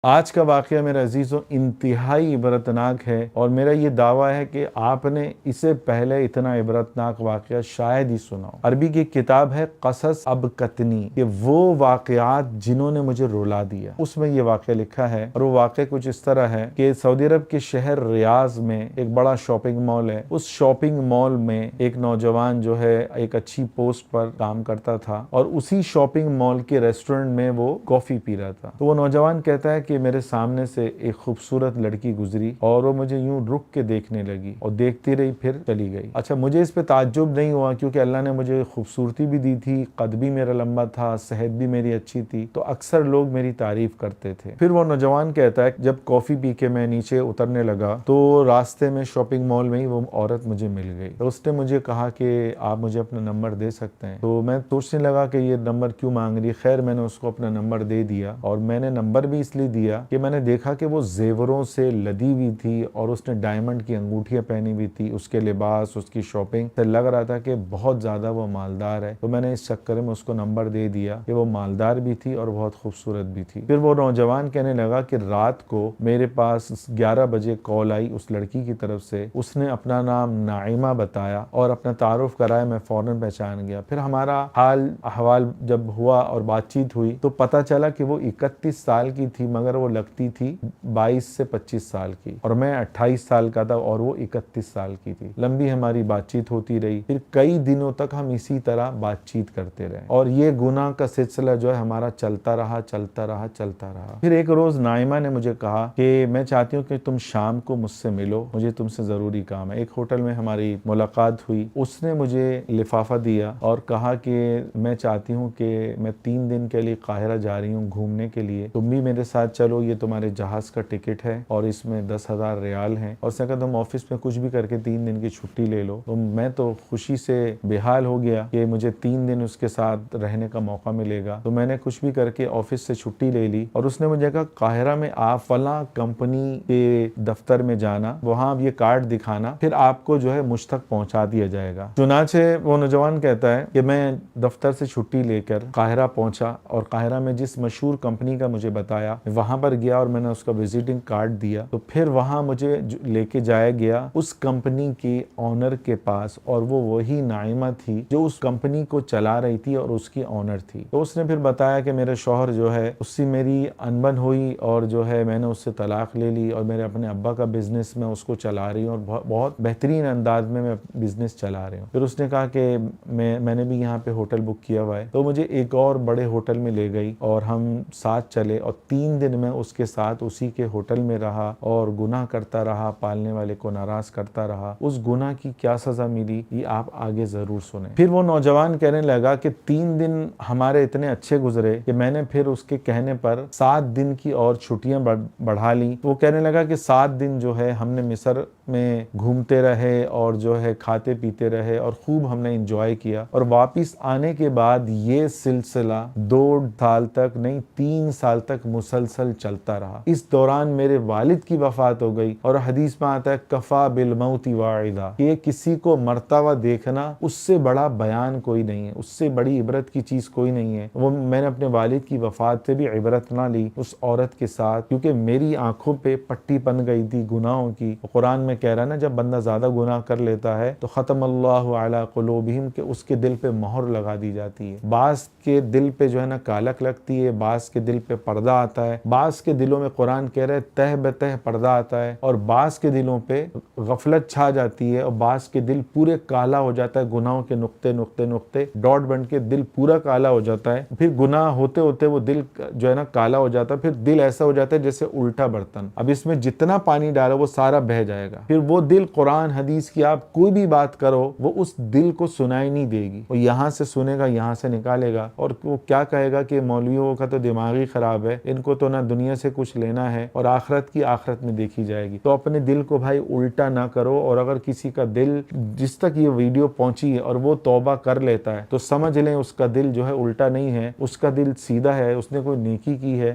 آج کا واقعہ میرے عزیزوں انتہائی عبرتناک ہے، اور میرا یہ دعویٰ ہے کہ آپ نے اسے پہلے اتنا عبرتناک واقعہ شاید ہی سنا ہو۔ عربی کی کتاب ہے قصص ابکتنی، کہ وہ واقعات جنہوں نے مجھے رلا دیا، اس میں یہ واقعہ لکھا ہے۔ اور وہ واقعہ کچھ اس طرح ہے کہ سعودی عرب کے شہر ریاض میں ایک بڑا شاپنگ مال ہے۔ اس شاپنگ مال میں ایک نوجوان جو ہے ایک اچھی پوسٹ پر کام کرتا تھا، اور اسی شاپنگ مال کے ریسٹورنٹ میں وہ کافی پی رہا تھا۔ تو وہ نوجوان کہتا ہے کہ میرے سامنے سے ایک خوبصورت لڑکی گزری اور وہ مجھے یوں رک کے دیکھنے لگی اور دیکھتی رہی، پھر چلی گئی۔ اچھا، مجھے اس پہ تعجب نہیں ہوا کیونکہ اللہ نے مجھے خوبصورتی بھی دی تھی، قد بھی میرا لمبا تھا، صحت بھی میری اچھی تھی، تو اکثر لوگ میری تعریف کرتے تھے۔ پھر وہ نوجوان کہتا ہے جب کافی پی کے میں نیچے اترنے لگا تو راستے میں شاپنگ مال میں ہی وہ عورت مجھے مل گئی۔ تو اس نے مجھے کہا کہ آپ مجھے اپنا نمبر دے سکتے ہیں؟ تو میں سوچنے لگا کہ یہ نمبر کیوں مانگ رہی۔ خیر، میں نے اس کو اپنا نمبر دے دیا، اور میں نے نمبر بھی اس لیے دیا کہ میں نے دیکھا کہ وہ زیوروں سے لدی ہوئی تھی اور اس نے ڈائمنڈ کی انگوٹھیاں پہنی ہوئی تھی، اس کے لباس، اس کی شاپنگ سے لگ رہا تھا کہ بہت زیادہ وہ مالدار ہے۔ تو میں نے اس چکر میں اس کو نمبر دے دیا کہ وہ مالدار بھی تھی اور بہت خوبصورت بھی تھی۔ پھر وہ نوجوان کہنے لگا کہ رات کو میرے پاس 11 بجے کال آئی اس لڑکی کی طرف سے، اس نے اپنا نام نائمہ بتایا اور اپنا تعارف کرایا، میں فوراً پہچان گیا۔ پھر ہمارا حال احوال جب ہوا اور بات چیت ہوئی تو پتہ چلا کہ وہ 31 سال کی تھی، مگر وہ لگتی تھی 22 سے 25 سال کی، اور میں 28 سال کا تھا اور وہ 31 سال کی تھی۔ لمبی ہماری بات چیت ہوتی رہی، پھر کئی دنوں تک ہم اسی طرح بات چیت کرتے رہے، اور یہ گناہ کا سلسلہ جو ہے ہمارا چلتا رہا چلتا رہا چلتا رہا۔ پھر ایک روز نائمہ نے مجھے کہا کہ میں چاہتی ہوں کہ تم شام کو مجھ سے ملو، مجھے تم سے ضروری کام ہے۔ ایک ہوٹل میں ہماری ملاقات ہوئی، اس نے مجھے لفافہ دیا اور کہا کہ میں چاہتی ہوں کہ میں 3 دن کے لیے قاہرہ جا رہی ہوں گھومنے کے لیے، تم بھی میرے ساتھ چلو، یہ تمہارے جہاز کا ٹکٹ ہے اور اس میں 10,000 ریال ہیں، اور اس نے کہا تم آفس میں کچھ بھی کر کے 3 دن کی چھٹی لے لو۔ تو میں تو خوشی سے بے حال ہو گیا کہ مجھے 3 دن اس کے ساتھ رہنے کا موقع ملے گا، تو میں نے کچھ بھی کر کے آفس سے چھٹی لے لی، اور اس نے مجھے کہا قاہرہ میں آپ فلاں کمپنی کے دفتر میں جانا، وہاں یہ کارڈ دکھانا، پھر آپ کو جو ہے مجھ تک پہنچا دیا جائے گا۔ چنانچہ وہ نوجوان کہتا ہے کہ میں دفتر سے چھٹی لے کر قاہرہ پہنچا، اور قاہرہ میں جس مشہور کمپنی کا مجھے بتایا وہاں پر گیا، اور میں نے اس کا وزٹنگ کارڈ دیا، تو پھر وہاں مجھے لے کے جایا گیا اس کمپنی کے آنر کے پاس، اور وہ وہی نائمہ تھی جو اس کمپنی کو چلا رہی تھی اور اس کی آنر تھی۔ تو اس نے پھر بتایا کہ میرے شوہر جو ہے اس سے میری انبن ہوئی، اور جو ہے میں نے اس سے طلاق لے لی، اور میرے اپنے ابا کا بزنس میں اس کو چلا رہی ہوں، اور بہت بہترین انداز میں بزنس چلا رہی ہوں۔ پھر اس نے کہا کہ میں نے بھی یہاں پہ ہوٹل بک کیا ہوا ہے، تو مجھے ایک اور بڑے ہوٹل میں لے گئی اور ہم ساتھ چلے، اور 3 دن میں اس کے ساتھ اسی کے ہوٹل میں رہا اور گناہ کرتا رہا، پالنے والے کو ناراض کرتا رہا۔ اس گناہ کی کیا سزا ملی یہ آپ آگے ضرور سنیں۔ پھر وہ نوجوان کہنے لگا کہ 3 دن ہمارے اتنے اچھے گزرے کہ میں نے پھر اس کے کہنے پر 7 دن کی اور چھٹیاں بڑھا لی۔ وہ کہنے لگا کہ 7 دن جو ہے ہم نے مصر میں گھومتے رہے اور جو ہے کھاتے پیتے رہے اور خوب ہم نے انجوائے کیا، اور واپس آنے کے بعد یہ سلسلہ 2 سال تک نہیں 3 سال تک مسلسل چلتا رہا۔ اس دوران میرے والد کی وفات ہو گئی، اور حدیث میں آتا ہے کفا بالموت واعظا، کہ کسی کو مرتا ہوا دیکھنا اس سے بڑا بیان کوئی نہیں ہے، اس سے بڑی عبرت کی چیز کوئی نہیں ہے۔ وہ میں نے اپنے والد کی وفات سے بھی عبرت نہ لی اس عورت کے ساتھ، کیونکہ میری آنکھوں پہ پٹی بن گئی تھی گناہوں کی۔ قرآن میں کہہ رہا ہے نا، جب بندہ زیادہ گناہ کر لیتا ہے تو ختم اللہ علی قلوبہم، کہ اس کے دل پہ مہر لگا دی جاتی ہے۔ بعض کے دل پہ جو ہے نا کالک لگتی ہے، بعض کے دل پہ پردہ آتا ہے، بعض کے دلوں میں قرآن کہہ رہے تہ بتہ پردہ آتا ہے، اور بعض کے دلوں پہ غفلت چھا جاتی ہے، اور بعض کے دل پورے کالا ہو جاتا ہے، گناہوں کے نقطے نقطے نقطے ڈاٹ بن کے دل پورا کالا ہو جاتا ہے۔ پھر گناہ ہوتے ہوتے وہ دل جو ہے نا کالا ہو جاتا ہے، پھر دل ایسا ہو جاتا ہے جیسے الٹا برتن، اب اس میں جتنا پانی ڈالو وہ سارا بہہ جائے گا۔ پھر وہ دل قرآن حدیث کی آپ کوئی بھی بات کرو وہ اس دل کو سنائی نہیں دے گی، وہ یہاں سے سنے گا یہاں سے نکالے گا، اور وہ کیا کہے گا کہ مولویوں کا تو دماغ ہی خراب ہے، ان کو تو نہ دنیا سے کچھ لینا ہے اور آخرت کی آخرت میں دیکھی جائے گی۔ تو اپنے دل کو بھائی الٹا نہ کرو، اور اگر کسی کا دل جس تک یہ ویڈیو پہنچی ہے اور وہ توبہ کر لیتا ہے تو سمجھ لیں اس کا دل جو ہے الٹا نہیں ہے، اس کا دل سیدھا ہے، اس نے کوئی نیکی کی ہے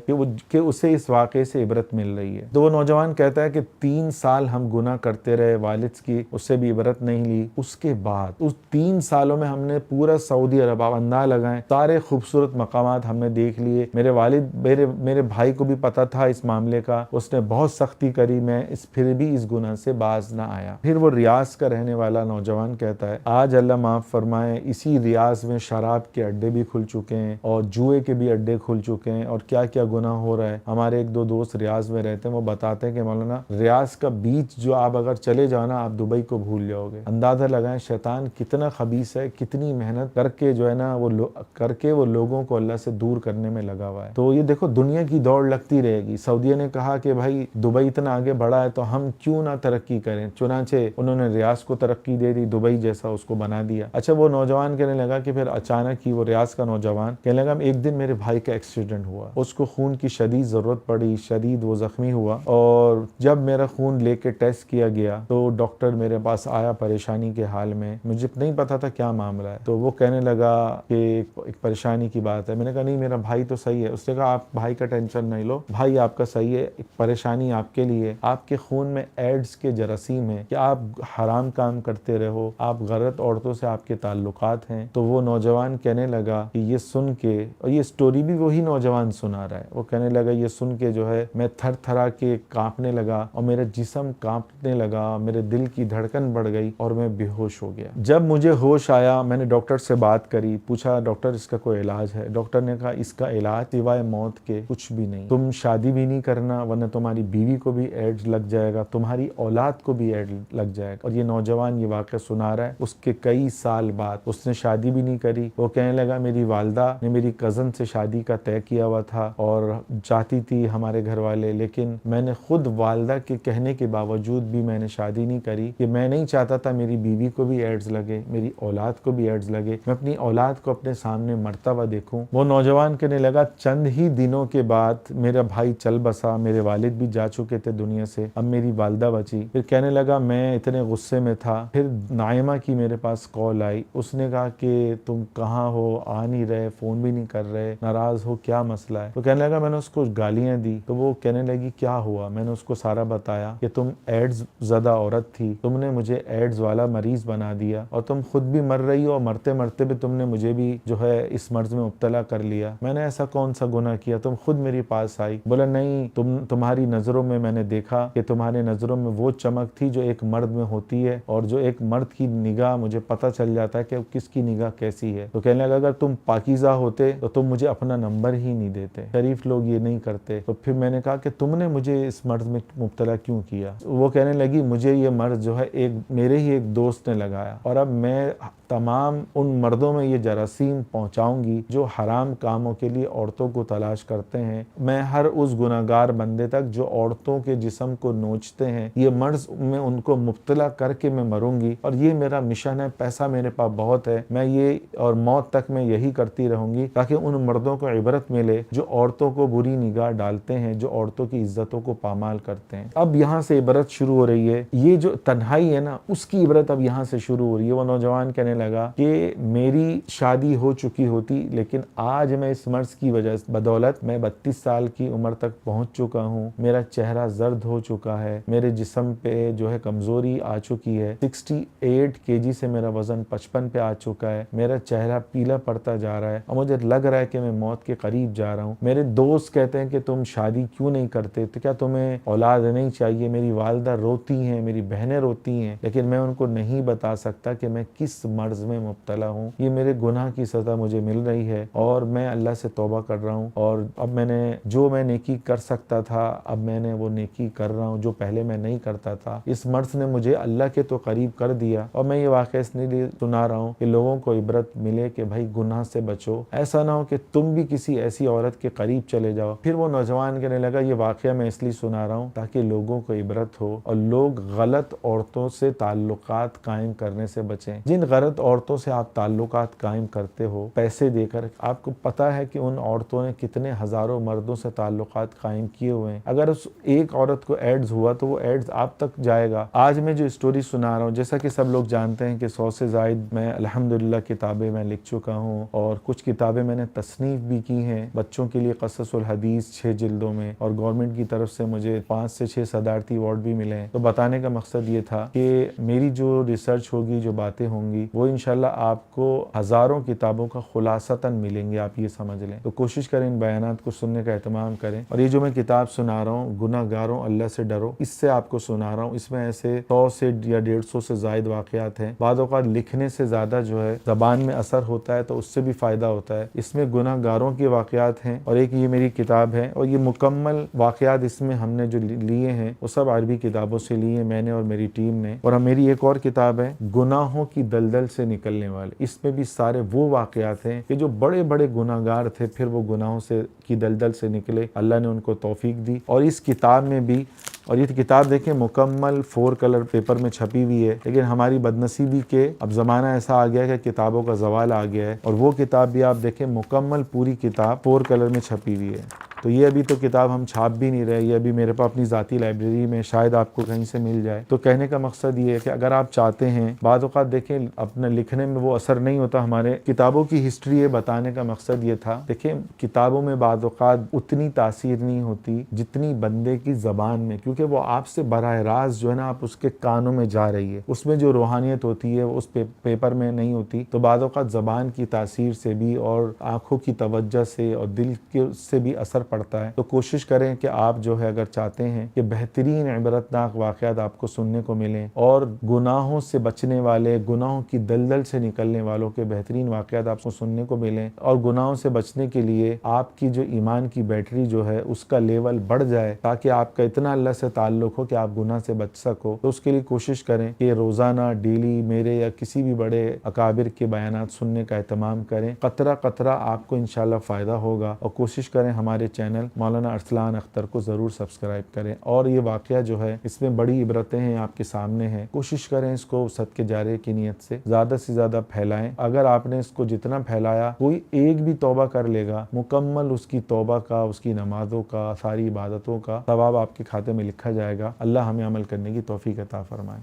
کہ اسے اس واقعے سے عبرت مل رہی ہے۔ تو وہ نوجوان کہتا ہے کہ 3 سال ہم گناہ کرتے رہے، والد کی اس سے بھی عبرت نہیں لی۔ اس کے بعد اس 3 سالوں میں ہم نے پورا سعودی عرب، آپ اندازہ لگائیں، سارے خوبصورت مقامات ہم نے دیکھ لیے۔ میرے والد میرے بھائی کو بھی پتا تھا اس معاملے کا, اس نے بہت سختی کری, میں پھر بھی اس گناہ سے باز نہ آیا. پھر وہ ریاض کا رہنے والا نوجوان کہتا ہے آج اللہ معاف فرمائے اسی ریاض میں شراب کے اڈے بھی کھل چکے ہیں اور جوئے کے بھی اڈے کھل چکے ہیں اور کیا کیا گناہ ہو رہا ہے. ہمارے ایک دو دوست ریاض میں رہتے ہیں, وہ بتاتے ہیں کہ مولانا ریاض کا بیچ جو آپ اگر چلے جاؤ نا, آپ دبئی کو بھول جاؤ گے. اندازہ لگائیں شیطان کتنا خبیث ہے, کتنی محنت کر کے جو ہے نا وہ لوگوں کو اللہ سے دور کرنے میں لگا ہوا ہے. تو یہ دیکھو دنیا کی دوڑ لگتی رہے گی. سعودیہ نے کہا کہ بھائی دبئی اتنا آگے بڑھا ہے تو ہم کیوں نہ ترقی کریں, چنانچہ انہوں نے ریاض کو ترقی دے دی, دبئی جیسا اس کو بنا دیا. اچھا وہ نوجوان کہنے لگا کہ پھر اچانک ہی وہ ریاض کا نوجوان کہنے لگا ایک دن میرے بھائی کا ایکسیڈنٹ ہوا, اس کو خون کی شدید ضرورت پڑی, شدید وہ زخمی ہوا, اور جب میرا خون لے کے ٹیسٹ کیا گیا تو ڈاکٹر میرے پاس آیا پریشانی کے حال میں, مجھے نہیں پتا تھا کیا معاملہ ہے. تو وہ کہنے لگا کہ ایک پریشانی کی بات ہے. میں نے کہا نہیں میرا بھائی تو صحیح ہے. اس نے کہا آپ بھائی کا ٹینشن نہیں لو, بھائی آپ کا صحیح ہے, ایک پریشانی آپ کے لیے, آپ کے خون میں ایڈز کے جراثیم ہیں کہ آپ حرام کام کرتے رہو, آپ غلط عورتوں سے آپ کے تعلقات ہیں. تو وہ نوجوان کہنے لگا کہ یہ سن کے, اور یہ سٹوری بھی وہی نوجوان سنا رہا ہے, وہ کہنے لگا یہ سن کے جو ہے میں تھر تھرا کے کانپنے لگا اور میرا جسم کانپنے لگا, میرے دل کی دھڑکن بڑھ گئی اور میں بے ہوش ہو گیا. جب مجھے ہوش آیا میں نے ڈاکٹر سے بات کری, پوچھا ڈاکٹر اس کا کوئی علاج ہے؟ ڈاکٹر نے کہا اس کا علاج سوائے موت کے کچھ بھی نہیں, تم شادی بھی نہیں کرنا ورنہ تمہاری بیوی کو بھی ایڈز لگ جائے گا, تمہاری اولاد کو بھی ایڈز لگ جائے گا. اور یہ نوجوان یہ واقعہ سنا رہا ہے اس کے کئی سال بعد, اس نے شادی بھی نہیں کری. وہ کہنے لگا میری والدہ نے میری کزن سے شادی کا طے کیا ہوا تھا اور چاہتی تھی ہمارے گھر والے, لیکن میں نے خود والدہ کے کہنے کے باوجود بھی میں نے شادی نہیں کری کہ میں نہیں چاہتا تھا میری بیوی کو بھی ایڈز لگے, میری اولاد کو بھی ایڈز لگے, میں اپنی اولاد کو اپنے سامنے مرتا ہوا دیکھوں. وہ نوجوان کہنے لگا چند ہی دنوں کے بعد میرا بھائی چل بسا, میرے والد بھی جا چکے تھے دنیا سے, اب میری والدہ بچی. پھر کہنے لگا میں اتنے غصے میں تھا, پھر نائمہ کی میرے پاس کال آئی, اس نے کہا کہ تم کہاں ہو, آ نہیں رہے, فون بھی نہیں کر رہے, ناراض ہو, کیا مسئلہ ہے؟ تو کہنے لگا میں نے اس کو گالیاں دی. تو وہ کہنے لگی کیا ہوا؟ میں نے اس کو سارا بتایا کہ تم ایڈز زدہ عورت تھی, تم نے مجھے ایڈز والا مریض بنا دیا اور تم خود بھی مر رہی ہو, اور مرتے مرتے بھی تم نے مجھے بھی جو ہے اس مرض میں مبتلا کر لیا. میں نے ایسا کون سا گناہ کیا, تم خود میرے پاس آئی. بولا نہیں, تمہاری نظروں میں نے دیکھا کہ تمہارے نظروں میں وہ چمک تھی جو ایک مرد میں ہوتی ہے, اور جو ایک مرد کی نگاہ مجھے پتہ چل جاتا ہے کہ کس کی نگاہ کیسی ہے. تو کہنے لگا اگر تم پاکیزہ ہوتے تو تم مجھے اپنا نمبر ہی نہیں دیتے, شریف لوگ یہ نہیں کرتے. تو پھر میں نے کہا کہ تم نے مجھے اس مرض میں مبتلا کیوں کیا؟ وہ کہنے لگی مجھے یہ مرض جو ہے میرے ہی ایک دوست نے لگایا, اور اب میں تمام ان مردوں میں یہ جراثیم پہنچاؤں گی جو حرام کاموں کے لیے عورتوں کو تلاش کرتے ہیں. میں ہر اس گناہگار بندے تک جو عورتوں کے جسم کو نوچتے ہیں, یہ مرض میں ان کو مبتلا کر کے میں مروں گی, اور یہ میرا مشن ہے. پیسہ میرے پاس بہت ہے, میں یہ اور موت تک میں یہی کرتی رہوں گی تاکہ ان مردوں کو عبرت ملے جو عورتوں کو بری نگاہ ڈالتے ہیں, جو عورتوں کی عزتوں کو پامال کرتے ہیں. اب یہاں سے عبرت شروع ہو رہی ہے, یہ جو تنہائی ہے نا اس کی عبرت اب یہاں سے شروع ہو رہی ہے. وہ نوجوان کہنے لگا کہ میری شادی ہو چکی ہوتی, لیکن آج میں اس مرض کی وجہ سے بدولت میں 32 سال کی عمر تک پہنچ چکا ہوں, میرا چہرہ زرد ہو چکا ہے, میرے جسم پہ جو ہے کمزوری آ چکی ہے, 68 kg سے میرا وزن 55 پہ آ چکا ہے, میرا چہرہ پیلا پڑتا جا رہا ہے, اور مجھے لگ رہا ہے کہ میں موت کے قریب جا رہا ہوں. میرے دوست کہتے ہیں کہ تم شادی کیوں نہیں کرتے, تو کیا تمہیں اولاد نہیں چاہیے؟ میری والدہ روتی ہیں, میری بہنیں روتی ہیں, لیکن میں ان کو نہیں بتا سکتا کہ میں کس مرض میں مبتلا ہوں. یہ میرے گناہ کی سزا مجھے مل رہی ہے, اور میں اللہ سے توبہ کر رہا ہوں, اور اب میں نے جو میں نیکی کر سکتا تھا اب میں نے وہ نیکی کر رہا ہوں جو پہلے میں نہیں کرتا تھا. اس مرض نے مجھے اللہ کے تو قریب کر دیا, اور میں یہ واقعہ اس لیے سنا رہا ہوں کہ لوگوں کو عبرت ملے کہ بھائی گناہ سے بچو, ایسا نہ ہو کہ تم بھی کسی ایسی عورت کے قریب چلے جاؤ. پھر وہ نوجوان کہنے لگا یہ واقعہ میں اس لیے سنا رہا ہوں تاکہ لوگوں کو عبرت ہو اور لوگ غلط عورتوں سے تعلقات قائم کرنے سے بچیں. جن غلط عورتوں سے آپ تعلقات قائم کرتے ہو پیسے دے کر, آپ کو پتا ہے کہ ان عورتوں نے کتنے ہزاروں مردوں سے تعلقات قائم کیے ہوئے ہیں. اگر اس ایک عورت کو ایڈز ہوا تو وہ ایڈز آپ تک جائے گا. آج میں جو اسٹوری سنا رہا ہوں, جیسا کہ سب لوگ جانتے ہیں کہ 100 سے زائد میں الحمدللہ کتابیں میں لکھ چکا ہوں, اور کچھ کتابیں میں نے تصنیف بھی کی ہیں بچوں کے لیے, قصص الحدیث 6 جلدوں میں, اور گورنمنٹ کی طرف سے مجھے 5 سے 6 صدارتی ایوارڈ بھی ملے ہیں. تو بتانے کا مقصد یہ تھا کہ میری جو ریسرچ ہوگی, جو باتیں ہوں گی, وہ وہ انشاءاللہ آپ کو ہزاروں کتابوں کا خلاصتاً ملیں گے، آپ یہ سمجھ لیں۔ تو کوشش کریں ان بیانات کو سننے کا اہتمام کریں، اور یہ جو میں کتاب سنا رہا ہوں گناہ گاروں اللہ سے ڈرو، اس سے آپ کو سنا رہا ہوں، اس میں ایسے 100 سے یا 150 سے زائد واقعات ہیں۔ بعض اوقات لکھنے سے زیادہ جو ہے زبان میں اثر ہوتا ہے تو اس سے بھی فائدہ ہوتا ہے۔ اس میں گناہ گاروں کے واقعات ہیں، اور ایک یہ میری کتاب ہے، اور یہ مکمل واقعات اس میں ہم نے جو لیے ہیں وہ سب عربی کتابوں سے لیے ہیں میں نے اور میری ٹیم نے۔ اور میری ایک اور کتاب ہے گناہوں کی دلدل سے نکلنے والے، اس میں بھی سارے وہ واقعات ہیں کہ جو بڑے بڑے گناہ گار تھے، پھر وہ گناہوں سے کی دلدل سے نکلے، اللہ نے ان کو توفیق دی۔ اور اس کتاب میں بھی، اور یہ کتاب دیکھیں مکمل 4 کلر پیپر میں چھپی ہوئی ہے، لیکن ہماری بدنصیبی کہ اب زمانہ ایسا آ گیا ہے کہ کتابوں کا زوال آ گیا ہے، اور وہ کتاب بھی آپ دیکھیں مکمل پوری کتاب 4 کلر میں چھپی ہوئی ہے۔ تو یہ ابھی تو کتاب ہم چھاپ بھی نہیں رہے، یہ ابھی میرے پاس اپنی ذاتی لائبریری میں شاید آپ کو کہیں سے مل جائے۔ تو کہنے کا مقصد یہ ہے کہ اگر آپ چاہتے ہیں، بعض اوقات دیکھیں اپنے لکھنے میں وہ اثر نہیں ہوتا، ہمارے کتابوں کی ہسٹری یہ بتانے کا مقصد یہ تھا، دیکھیں کتابوں میں بعض اوقات اتنی تاثیر نہیں ہوتی جتنی بندے کی زبان میں، کیونکہ وہ آپ سے براہ راست جو ہے نا آپ اس کے کانوں میں جا رہی ہے، اس میں جو روحانیت ہوتی ہے وہ اس پیپر میں نہیں ہوتی۔ تو بعض اوقات زبان کی تاثیر سے بھی اور آنکھوں کی توجہ سے اور دل سے بھی اثر پڑتا ہے۔ تو کوشش کریں کہ آپ جو ہے اگر چاہتے ہیں کہ بہترین عبرتناک واقعات آپ کو سننے کو ملیں، اور گناہوں سے بچنے والے، گناہوں کی دلدل سے نکلنے والوں کے بہترین واقعات آپ کو سننے کو ملیں، اور گناہوں سے بچنے کے لیے آپ کی جو ایمان کی بیٹری جو ہے اس کا لیول بڑھ جائے، تاکہ آپ کا اتنا اللہ سے تعلق ہو کہ آپ گناہ سے بچ سکو، تو اس کے لیے کوشش کریں کہ روزانہ ڈیلی میرے یا کسی بھی بڑے اکابر کے بیانات سننے کا اہتمام کریں۔ قطرہ قطرہ آپ کو انشاءاللہ فائدہ ہوگا، اور کوشش کریں ہمارے چینل مولانا ارسلان اختر کو ضرور سبسکرائب کریں۔ اور یہ واقعہ جو ہے اس میں بڑی عبرتیں ہیں، آپ کے سامنے ہیں، کوشش کریں اس کو صدقے جاریہ کی نیت سے زیادہ پھیلائیں۔ اگر آپ نے اس کو جتنا پھیلایا، کوئی ایک بھی توبہ کر لے گا، مکمل اس کی توبہ کا، اس کی نمازوں کا، ساری عبادتوں کا ثواب آپ کے کھاتے میں لکھا جائے گا۔ اللہ ہمیں عمل کرنے کی توفیق عطا فرمائے۔